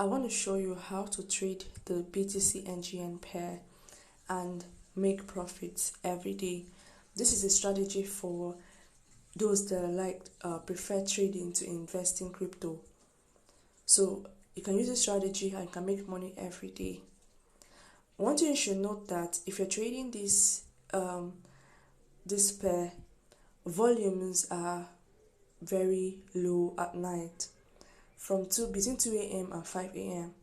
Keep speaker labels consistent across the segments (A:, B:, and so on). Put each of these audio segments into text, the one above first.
A: want to show you how to trade the BTC NGN pair and make profits every day. This is a strategy for those that prefer trading to invest in crypto. So you can use this strategy and can make money every day. One thing you should note that if you're trading this pair, volumes are very low at night between 2 a.m. and 5 a.m.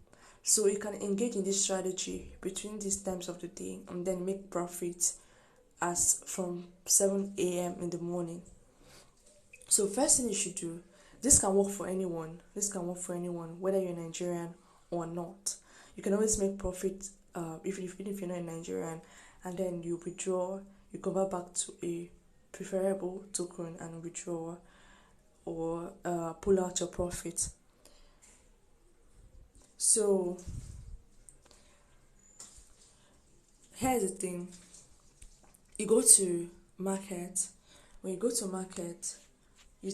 A: So you can engage in this strategy between these times of the day and then make profits as from 7 a.m. in the morning. So first thing you should do, this can work for anyone. Whether you're Nigerian or not. You can always make profit even if you're not Nigerian, and then you withdraw, you convert back to a preferable token and withdraw or pull out your profit. So here's the thing. You go to market. When you go to market, you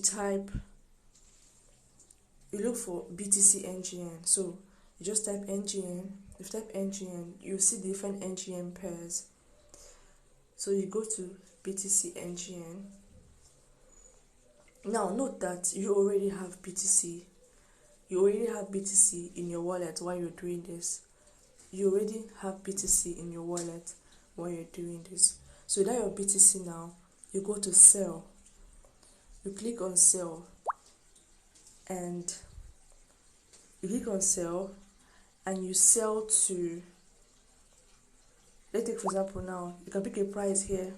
A: look for BTC NGN. So you just type NGN. If you type NGN, you see different NGN pairs. So you go to BTC NGN. Now note that you already have BTC. You already have BTC in your wallet while you're doing this. You already have BTC in your wallet while you're doing this. So that your BTC now, you go to sell. You click on sell, and you sell to, let's take for example now, you can pick a price here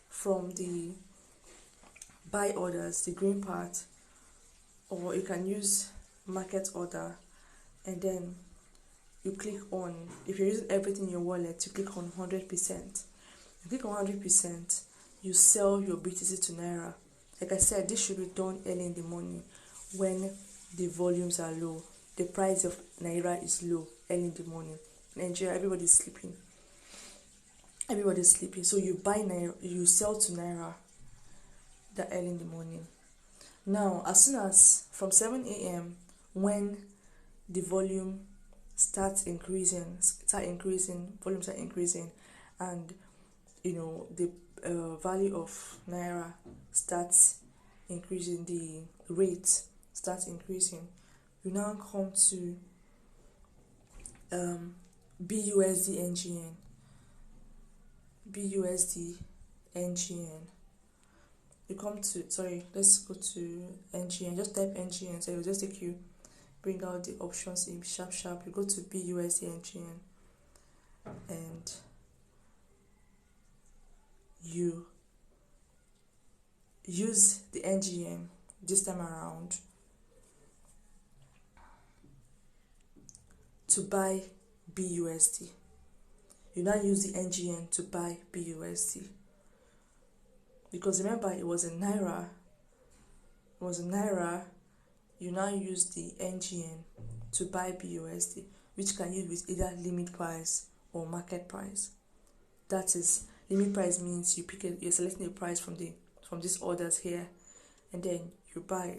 A: from the buy orders, the green part, or you can use market order, and then you click on, if you're using everything in your wallet, you click on 100%. You click on 100%, you sell your BTC to Naira. Like I said, this should be done early in the morning when the volumes are low. The price of Naira is low early in the morning. Nigeria, everybody's sleeping. So you buy Naira, you sell to Naira that early in the morning. Now, as soon as from 7 a.m. when the volume volumes are increasing, and the value of Naira starts increasing, the rate starts increasing, you now come to BUSD NGN. You come to, let's go to NGN. Just type NGN, so it will just take you, bring out the options in sharp. You go to BUSD NGN, and you use the NGN this time around to buy BUSD. You now use the NGN to buy BUSD, because remember it was in Naira. You now use the NGN to buy BUSD, which can use with either limit price or market price. That is, limit price means you're selecting a price from these orders here, and then you buy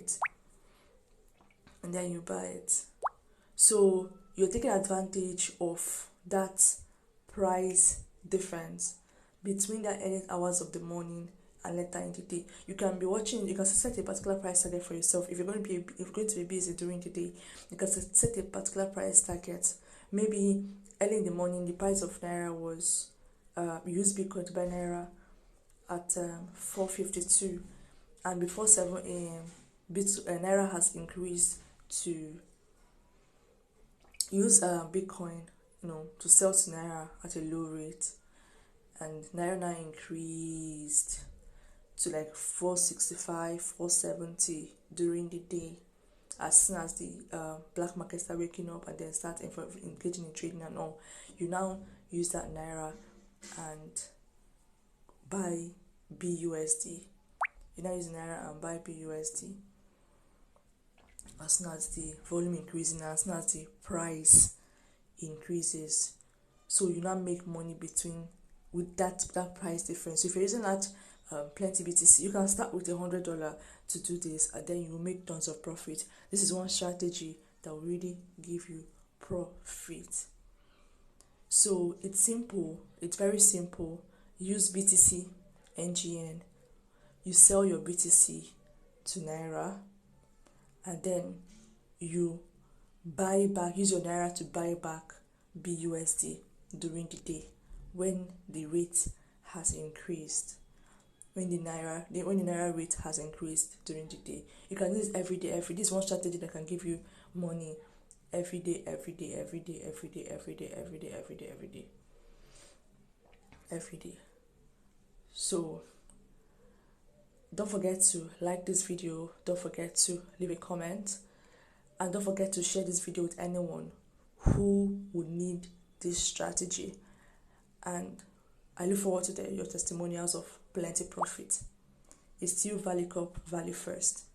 A: it. So you're taking advantage of that price difference between the early hours of the morning and later in the day. You can set a particular price target for yourself. If you're going to be busy during the day, you can set a particular price target. Maybe early in the morning, the price of Naira was, you use Bitcoin to buy Naira at 452, and before 7 a.m. Naira has increased to use Bitcoin, to sell to Naira at a low rate, and Naira now increased to like 465, 470 during the day, as soon as the black market start waking up and then start engaging in trading and all. You now use that Naira and buy BUSD. You now use Naira and buy BUSD as soon as the volume increases and as soon as the price increases. So you now make money with that price difference. So if you're using that plenty BTC, you can start with $100 to do this, and then you will make tons of profit. This is one strategy that will really give you profit. So it's simple, it's very simple. Use BTC, NGN. You sell your BTC to Naira, and then you buy back, use your Naira to buy back BUSD during the day when the rate has increased. When the Naira rate has increased during the day. You can do this every day. This is one strategy that can give you money every day. So don't forget to like this video, don't forget to leave a comment, and don't forget to share this video with anyone who would need this strategy. And I look forward to your testimonials of plenty profit. It's still Valucop, value first.